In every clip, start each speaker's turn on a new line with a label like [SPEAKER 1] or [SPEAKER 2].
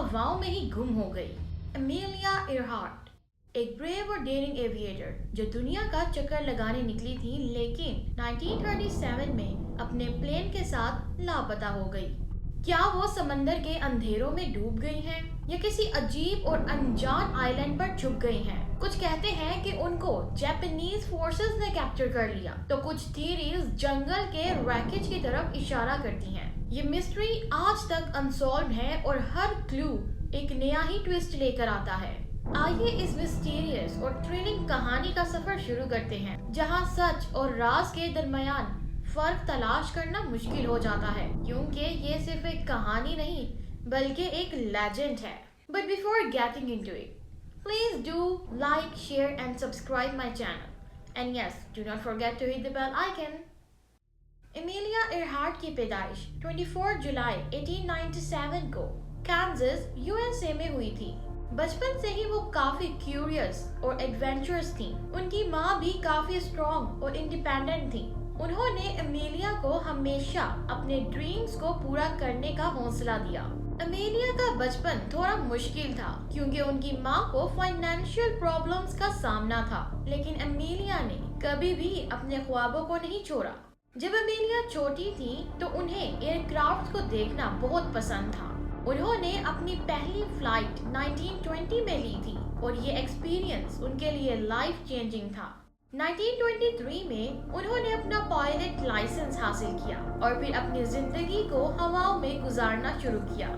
[SPEAKER 1] हवाओं में ही गुम हो गई। एमिलिया इयरहार्ट एक ब्रेव और डेयरिंग एविएटर जो दुनिया का चक्कर लगाने निकली थी, लेकिन 1937 में अपने प्लेन के साथ लापता हो गई। क्या वो समंदर के अंधेरों में डूब गई हैं या किसी अजीब और अनजान आइलैंड पर छुप गई हैं? कुछ कहते हैं कि उनको जापानीज फोर्सेस ने कैप्चर कर लिया, तो कुछ थीरीज जंगल के रैकेज की तरफ इशारा करती हैं। ये मिस्ट्री आज तक अनसॉल्व्ड है और हर क्लू एक नया ही ट्विस्ट लेकर आता है। आइए इस मिस्टीरियस और थ्रिलिंग कहानी का सफर शुरू करते हैं, जहां सच और राज के दरमियान फर्क तलाश करना मुश्किल हो जाता है, क्योंकि ये सिर्फ एक कहानी नहीं बल्कि एक लेजेंड है। But before getting into it, please do like, share and subscribe my channel, and yes, do not forget to hit the bell icon. Amelia Earhart की पैदाइश 24 जुलाई 1897 को कांसास, यूएसए में हुई थी। बचपन से ही वो काफी क्यूरियस और एडवेंचरस थी। उनकी माँ भी काफी स्ट्रॉन्ग और इंडिपेंडेंट थी। उन्होंने एमिलिया को हमेशा अपने ड्रीम्स को पूरा करने का हौसला दिया। एमिलिया का बचपन थोड़ा मुश्किल था क्योंकि उनकी माँ को फाइनेंशियल प्रॉब्लम्स का सामना था, लेकिन एमिलिया ने कभी भी अपने ख्वाबों को नहीं छोड़ा। जब एमिलिया छोटी थी तो उन्हें एयरक्राफ्ट को देखना बहुत पसंद था। उन्होंने अपनी पहली फ्लाइट 1920 में ली थी और ये एक्सपीरियंस उनके लिए लाइफ चेंजिंग था। 1923 में उन्होंने अपना पायलट लाइसेंस हासिल किया और फिर अपनी जिंदगी को हवाओं में गुजारना शुरू किया।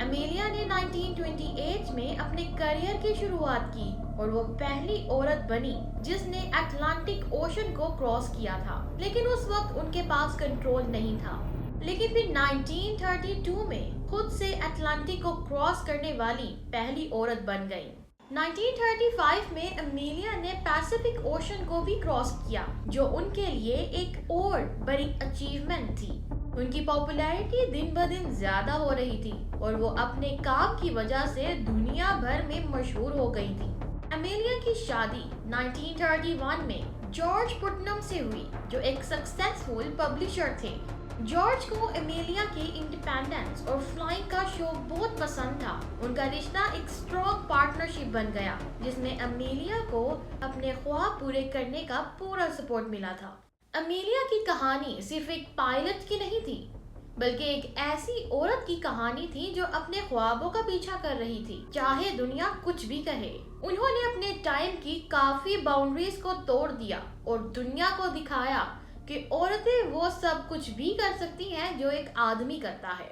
[SPEAKER 1] एमिलिया ने 1928 में अपने करियर की शुरुआत की और वो पहली औरत बनी जिसने अटलांटिक ओशन को क्रॉस किया था, लेकिन उस वक्त उनके पास कंट्रोल नहीं था। लेकिन फिर 1932 में खुद से अटलांटिक को क्रॉस करने वाली पहली औरत बन गई। 1935 में एमिलिया ने पैसिफिक ओशन को भी क्रॉस किया, जो उनके लिए एक और बड़ी अचीवमेंट थी। उनकी पॉपुलैरिटी दिन ब दिन ज्यादा हो रही थी और वो अपने काम की वजह से दुनिया भर में मशहूर हो गई थी। एमिलिया की शादी 1931 में जॉर्ज पुटनम से हुई, जो एक सक्सेसफुल पब्लिशर थे। जॉर्ज को एमिलिया की इंडिपेंडेंस और फ्लाइंग का शौक बहुत पसंद था। उनका रिश्ता एक स्ट्रॉन्ग पार्टनरशिप बन गया, जिसमें एमिलिया को अपने ख्वाब पूरे करने का पूरा सपोर्ट मिला था। एमिलिया की कहानी सिर्फ एक पायलट की नहीं थी, बल्कि एक ऐसी औरत की कहानी थी जो अपने ख्वाबों का पीछा कर रही थी, चाहे दुनिया कुछ भी कहे। उन्होंने अपने टाइम की काफी बाउंड्रीज को तोड़ दिया और दुनिया को दिखाया कि औरतें वो सब कुछ भी कर सकती हैं जो एक आदमी करता है।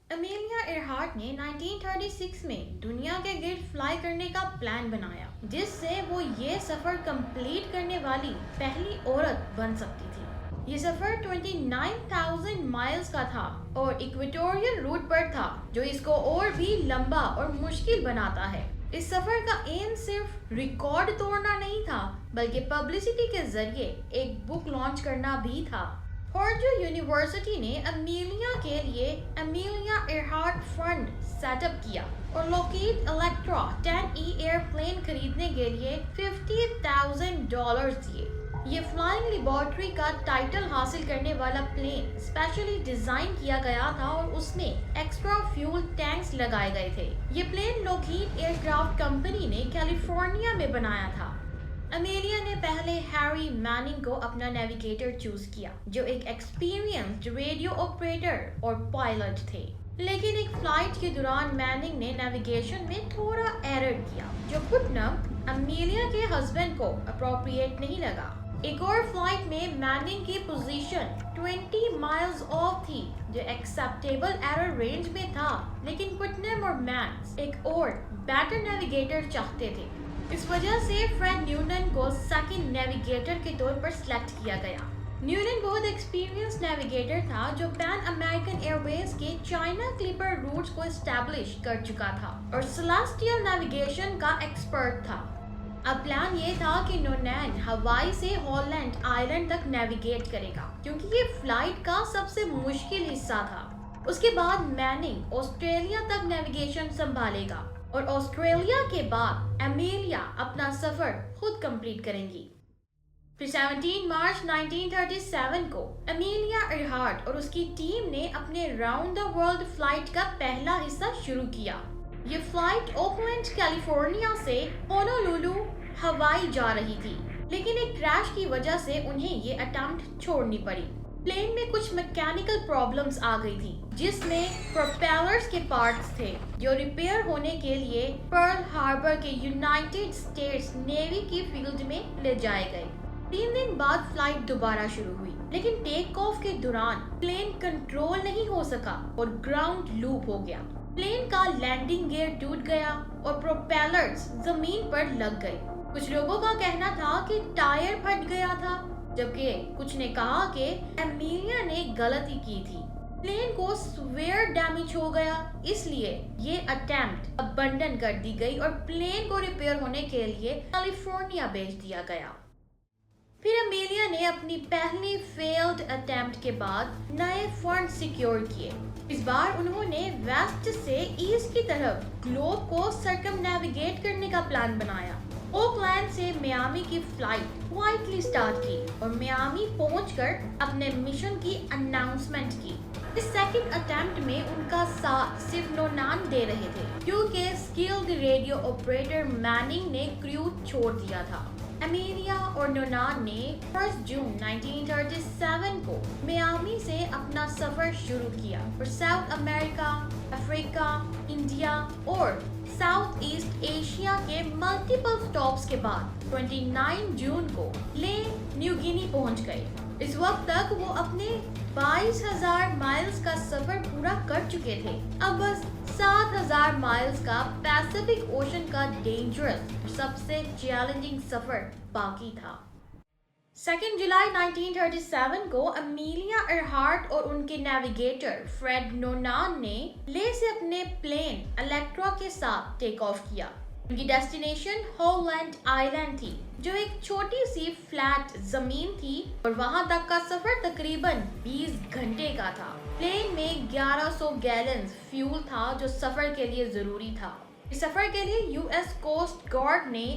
[SPEAKER 1] एमिलिया इयरहार्ट ने 1936 में दुनिया के गिर्द फ्लाई करने का प्लान बनाया, जिससे वो ये सफर कंप्लीट करने वाली पहली औरत बन सकती थी। ये सफर 29,000 माइल्स का था और इक्वेटोरियल रूट पर था, जो इसको और भी लंबा और मुश्किल बनाता है। इस सफर का एम सिर्फ रिकॉर्ड तोड़ना नहीं था, बल्कि पब्लिसिटी के जरिए एक बुक लॉन्च करना भी था। फॉर्जू यूनिवर्सिटी ने एमिलिया के लिए एमिलिया इयरहार्ट फंड सेटअप किया और लॉकहीड इलेक्ट्रा 10E एयरप्लेन खरीदने के लिए $50,000 दिए। ये फ्लाइंग लेबोरेटरी का टाइटल हासिल करने वाला प्लेन स्पेशली डिजाइन किया गया था और उसमें एक्स्ट्रा फ्यूल टैंक्स लगाए गए थे। ये प्लेन लॉकहीड एयरक्राफ्ट कंपनी ने कैलिफोर्निया में बनाया था। एमिलिया ने पहले हैरी मैनिंग को अपना नेविगेटर चूज किया, जो एक एक्सपीरियंस्ड रेडियो ऑपरेटर और पायलट थे। लेकिन एक फ्लाइट के दौरान मैनिंग ने नेविगेशन में थोड़ा एरर किया, जो पुटनम एमिलिया के हस्बैंड को अप्रोप्रिएट नहीं लगा। एक और फ्लाइट में मैनिंग की पोजीशन 20 माइल्स ऑफ थी, जो एक्सेप्टेबल एरर रेंज में था, लेकिन पुटनम और मैन्स एक और बेटर नेविगेटर चाहते थे। इस वजह से फ्रेड न्यूटन को सेकंड नेविगेटर के तौर पर सिलेक्ट किया गया। न्यूटन बहुत एक्सपीरियंस नेविगेटर था, जो पैन अमेरिकन एयरवेज के चाइना क्लिपर रूट्स को एस्टैब्लिश कर चुका था और सेलेस्टियल नेविगेशन का एक्सपर्ट था। अब प्लान ये था कि नोनैन हवाई से हॉलैंड आइलैंड तक नेविगेट करेगा, क्योंकि ये फ्लाइट का सबसे मुश्किल हिस्सा था। उसके बाद मैनिंग ऑस्ट्रेलिया तक नेविगेशन संभालेगा और ऑस्ट्रेलिया के बाद एमिलिया अपना सफर खुद कंप्लीट करेंगी। फिर 17 मार्च 1937 को एमिलिया इयरहार्ट और उसकी टीम ने अपने राउंड द वर्ल्ड फ्लाइट का पहला हिस्सा शुरू किया। یہ فلائٹ اوکلینڈ کیلیفورنیا سے ہونولولو ہوائی جا رہی تھی، لیکن ایک کریش کی وجہ سے انہیں یہ اٹمپٹ چھوڑنی پڑی۔ پلین میں کچھ میکینیکل پرابلمز آ گئی تھی، جس میں پروپیلرز کے پارٹس تھے جو ریپیئر ہونے کے لیے پرل ہاربر کے یونائٹڈ اسٹیٹس نیوی کی فیلڈ میں لے جائے گئے۔ 3 دن بعد فلائٹ دوبارہ شروع ہوئی، لیکن ٹیک آف کے دوران پلین کنٹرول نہیں ہو سکا اور گراؤنڈ لوپ ہو گیا۔ پلین کا لینڈنگ گیئر ٹوٹ گیا اور پروپیلرز زمین پر لگ گئے۔ کچھ لوگوں کا کہنا تھا کہ ٹائر پھٹ گیا تھا، جبکہ کچھ نے کہا کہ ایمیلیا نے غلطی کی تھی۔ پلین کو سویئر ڈیمیج ہو گیا، اس لیے یہ اٹیمپٹ ابنڈن کر دی گئی اور پلین کو ریپیئر ہونے کے لیے کیلیفورنیا بھیج دیا گیا۔ پھر ایمیلیا نے اپنی پہلی فیلڈ اٹیمپٹ کے بعد نئے فنڈ سیکیور کیے۔ اس بار انہوں نے ویسٹ سے ایسٹ کی طرف گلوب کو سرکم نیویگیٹ کرنے کا پلان بنایا۔ اوکلینڈ سے میامی کی فلائٹ کوائٹلی سٹارٹ کی اور میامی پہنچ کر اپنے مشن کی اناؤنسمنٹ کی۔ اس سیکنڈ اٹیمپٹ میں ان کا ساتھ صرف نونان دے رہے تھے، کیونکہ اسکلڈ ریڈیو آپریٹر میننگ نے کریو چھوڑ دیا تھا۔ ایمیلیا اور نونان نے 1 جون 1937 کو میامی سے اپنا سفر شروع کیا اور ساؤتھ امریکہ، افریقہ، انڈیا اور ساؤتھ ایسٹ ایشیا کے ملٹیپل سٹاپس کے بعد 29 جون کو لے نیو گینی پہنچ گئے۔ اس وقت تک وہ اپنے 22,000 مائلز کا سفر پورا کر چکے تھے۔ اب بس 7,000 مائلز کا پیسیفک اوشن کا ڈینجرس اور سب سے چیلنجنگ سفر باقی تھا۔ 2 جولائی 1937 کو ایمیلیا ارہارٹ اور ان کے نیویگیٹر فریڈ نونان نے لے سے اپنے پلین الیکٹرا کے ساتھ ٹیک آف کیا۔ ان کی ڈیسٹینیشن ہالینڈ آئیلینڈ تھی، جو ایک چھوٹی سی فلیٹ زمین تھی، اور وہاں تک کا سفر تقریباً 20 گھنٹے کا تھا۔ پلین میں 1100 گیلنز فیول تھا جو سفر کے لیے ضروری تھا۔ اس سفر کے لیے یو ایس کوسٹ گارڈ نے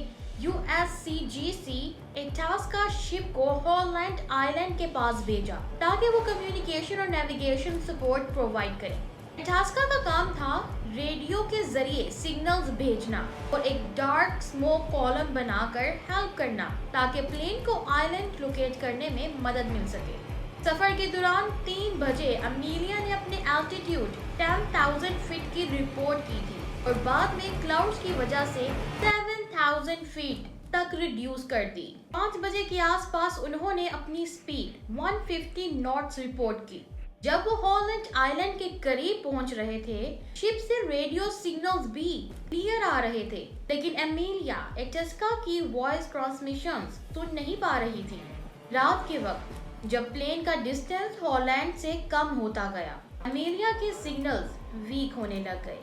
[SPEAKER 1] USCGC اٹاسکا شپ کو ہالینڈ آئیلینڈ کے پاس بھیجا تاکہ وہ کمیونیکیشن اور نیویگیشن سپورٹ پرووائڈ کرے۔ اٹاسکا کا کام تھا ریڈیو کے ذریعے سگنلز بھیجنا اور ایک ڈارک سموک کالم بنا کر ہیلپ کرنا تاکہ پلین کو آئیلینڈ لوکیٹ کرنے میں مدد مل سکے۔ سفر کے دوران 3 بجے ایمیلیا نے اپنے الٹیٹیوڈ 10,000 فٹ کی رپورٹ کی تھی اور بعد میں کلاؤڈز کی وجہ سے 7,000 فٹ تک ریڈیوس کر دی۔ 5 بجے کے آس پاس انہوں نے اپنی سپیڈ 150 ناٹس رپورٹ کی۔ جب وہ ہالینڈ آئیلینڈ کے قریب پہنچ رہے تھے، شپ سے ریڈیو سگنلز بھی کلیئر آ رہے تھے، لیکن ایمیلیا اٹاسکا کی وائس ٹرانسمیشنز سن نہیں پا رہی تھی۔ رات کے وقت جب پلین کا ڈسٹینس ہالینڈ سے کم ہوتا گیا، ایمیلیا کے سگنلز ویک ہونے لگ گئے۔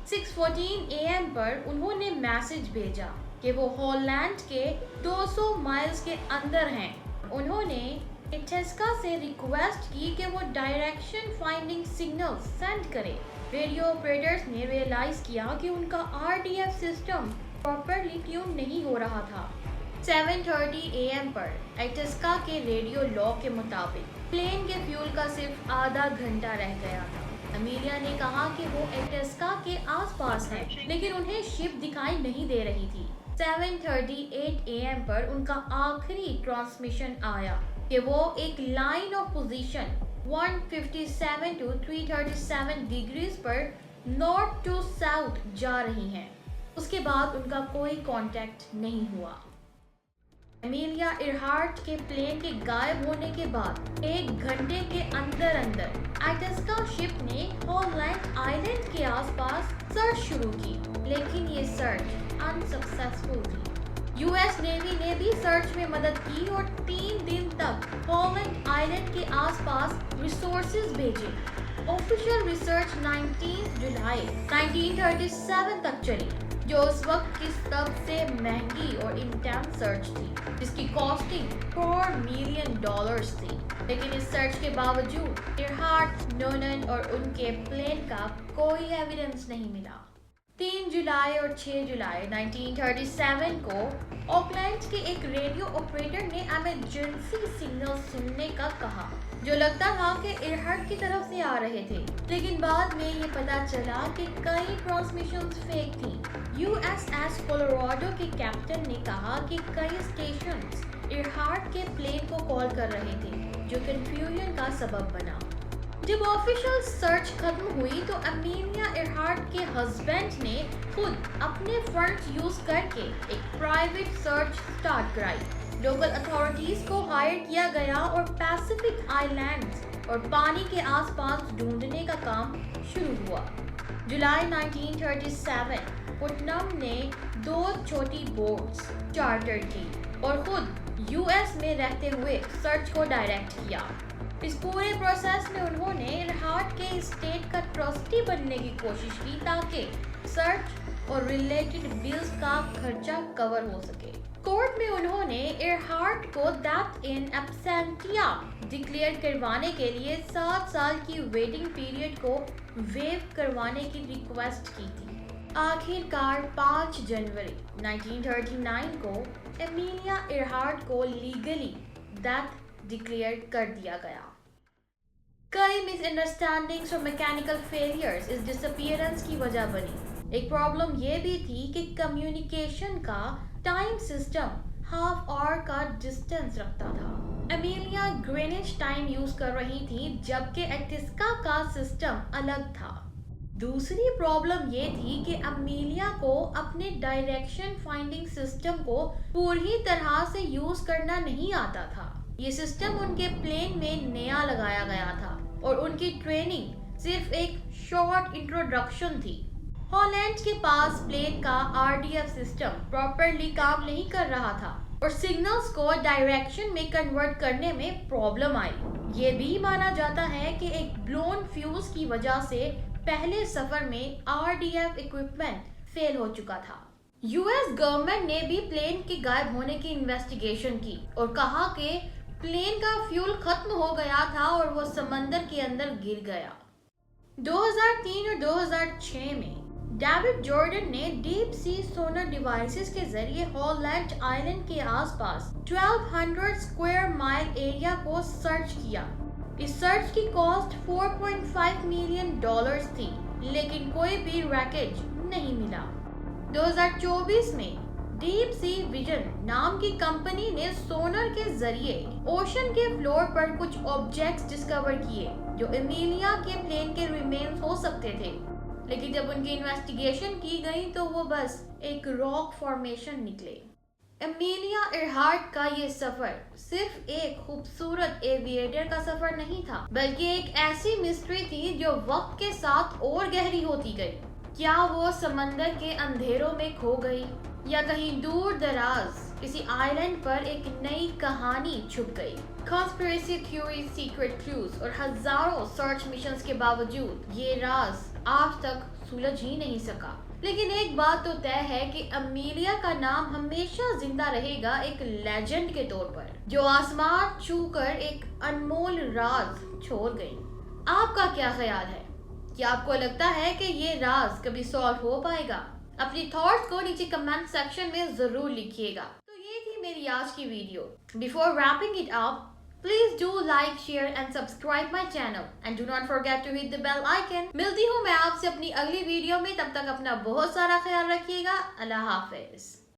[SPEAKER 1] 6:14 AM پر انہوں نے میسج بھیجا کہ وہ ہالینڈ کے 200 مائلز کے اندر ہیں۔ انہوں نے اٹاسکا سے ریکویسٹ کی کہ وہ ڈائریکشن فائنڈنگ سگنل سینڈ کرے۔ ریڈیو آپریٹرز نے ریئلائز کیا کہ ان کا RDF سسٹم پراپرلی ٹیون نہیں ہو رہا تھا۔ 7:30 AM پر اٹاسکا کے ریڈیو لاگ کے مطابق پلین کے فیول کا صرف آدھا گھنٹہ رہ گیا تھا۔ ایمیلیا نے کہا کہ وہ اٹاسکا کے آس پاس ہیں، لیکن انہیں شپ دکھائی نہیں دے رہی تھی۔ 7:38 AM پر ان کا آخری ٹرانسمیشن آیا کہ وہ ایک line of position 157 to 337 degrees پر نارتھ ٹو ساؤتھ جا رہی ہیں۔ اس کے بعد ان کا کوئی کانٹیکٹ نہیں ہوا۔ ایمیلیا ارہارٹ کے پلین کے غائب ہونے کے بعد 1 گھنٹے کے اندر اٹاسکا شپ نے ہالینڈ آئیلینڈ کے آس پاس سرچ شروع کی، لیکن یہ سرچ انسکسیسفل تھی۔ US نیوی نے بھی سرچ میں مدد کی اور 3 دن تک ہالینڈ آئیلینڈ کے آس پاس ریسورسز بھیجے۔ آفیشیل ریسرچ 19 جولائی 1937 تک چلی، جو اس وقت کی سب سے مہنگی اور انٹینس سرچ تھی، جس کی کاسٹنگ $4 ملین تھی۔ لیکن اس سرچ کے باوجود ارہارٹ، نونن اور ان کے پلین کا کوئی ایویڈنس نہیں ملا۔ 3 जुलाई और 6 जुलाई 1937 को ऑकलैंड के एक रेडियो ऑपरेटर ने एमरजेंसी सिग्नल सुनने का कहा, जो लगता था कि एयरहार्ट की तरफ से आ रहे थे। लेकिन बाद में ये पता चला कि कई ट्रांसमिशंस फेक थी। यूएसएस कोलोराडो के कैप्टन ने कहा कि कई स्टेशंस एयरहार्ट के प्लेन को कॉल कर रहे थे, जो कंफ्यूजन का सबब बना। जब ऑफिशियल सर्च खत्म हुई तो अमीलिया एयरहार्ट के हस्बैंड ने खुद अपने फंड्स यूज करके एक प्राइवेट सर्च स्टार्ट कराई। लोकल अथॉरिटीज को हायर किया गया और पैसिफिक आइलैंड्स और पानी के आसपास ढूंढने का काम शुरू हुआ। जुलाई 1937 पुटनम ने 2 छोटी बोट्स चार्टर की और खुद यूएस में रहते हुए सर्च को डायरेक्ट किया। इस पूरे प्रोसेस में उन्होंने एयरहार्ट के स्टेट का ट्रस्टी बनने की कोशिश की ताकि सर्च और रिलेटेड बिल्स का खर्चा कवर हो सके। कोर्ट में उन्होंने एयरहार्ट को डेथ इन एब्सेंटिया डिक्लेयर करवाने के लिए 7 साल की वेटिंग पीरियड को वेव करवाने की रिक्वेस्ट की थी। आखिरकार 5 जनवरी 1939 को एमिलिया एयरहार्ट को लीगली डेथ डिक्लेयर कर दिया गया। कई मिसअंडरस्टैंडिंग्स और मैकेनिकल फेलियर्स इस डिसअपीयरेंस की वजह बनी। एक प्रॉब्लम ये भी थी कि कम्युनिकेशन का टाइम सिस्टम हाफ आवर का डिस्टेंस रखता था। एमिलिया ग्रीनिच टाइम यूज कर रही थी, जबकि एटिस्का का सिस्टम अलग था। दूसरी प्रॉब्लम ये थी कि अमीलिया को अपने डायरेक्शन फाइंडिंग सिस्टम को पूरी तरह से यूज करना नहीं आता था। ये सिस्टम उनके प्लेन में नया लगाया गया था और उनकी ट्रेनिंग सिर्फ एक शॉर्ट इंट्रोडक्शन थी। हॉलैंड के पास प्लेन का आरडीएफ सिस्टम प्रॉपरली काम नहीं कर रहा था और सिग्नल्स को डायरेक्शन में कन्वर्ट करने में प्रॉब्लम आई। ये भी माना जाता है कि एक ब्लोन फ्यूज की वजह से पहले सफर में आरडीएफ इक्विपमेंट फेल हो चुका था। यूएस गवर्नमेंट ने भी प्लेन के गायब होने की इन्वेस्टिगेशन की और कहा कि प्लेन का फ्यूल खत्म हो गया था और वो समंदर के अंदर गिर गया। 2003 और 2006 में डेविड जॉर्डन ने डीप सी सोनर डिवाइसेस के जरिए हॉलैंड आइलैंड के आसपास 1200 स्क्वायर माइल एरिया को सर्च किया। इस सर्च की कॉस्ट $4.5 मिलियन थी, लेकिन कोई भी रैकेज नहीं मिला। 2024 में डीप सी विजन नाम की कंपनी ने सोनर के जरिए ओशन के फ्लोर पर कुछ ऑब्जेक्ट्स डिस्कवर किए जो एमिलिया के प्लेन के रिमेन्स हो सकते थे, लेकिन जब उनकी इन्वेस्टिगेशन की गई तो वो बस एक रॉक फॉर्मेशन निकले। एमिलिया एयरहार्ट का ये सफर सिर्फ एक खूबसूरत एविएटर का सफर नहीं था, बल्कि एक ऐसी मिस्ट्री थी जो वक्त के साथ और गहरी होती गई। क्या वो समंदर के अंधेरों में खो गई या कहीं दूर दराज किसी आइलैंड पर एक नई कहानी छुप गई? कॉन्स्पिरेसी थ्योरी, सीक्रेट क्लूज और हजारों सर्च मिशंस के बावजूद ये राज आज तक सुलझ ही नहीं सका। लेकिन एक बात तो तय है कि अमीलिया का नाम हमेशा जिंदा रहेगा एक लेजेंड के तौर पर, जो आसमान छूकर एक अनमोल राज छोड़ गई। आपका क्या ख्याल है? क्या आपको लगता है कि ये राज कभी सॉल्व हो पाएगा? अपनी थॉट्स को नीचे कमेंट सेक्शन में जरूर लिखिएगा। तो ये थी मेरी आज की video. Before wrapping it up, please do like, share and subscribe my channel and do not forget to hit the bell icon. मिलती हूँ मैं आपसे अपनी अगली वीडियो में, तब तक अपना बहुत सारा ख्याल रखिएगा। अल्लाह हाफिज।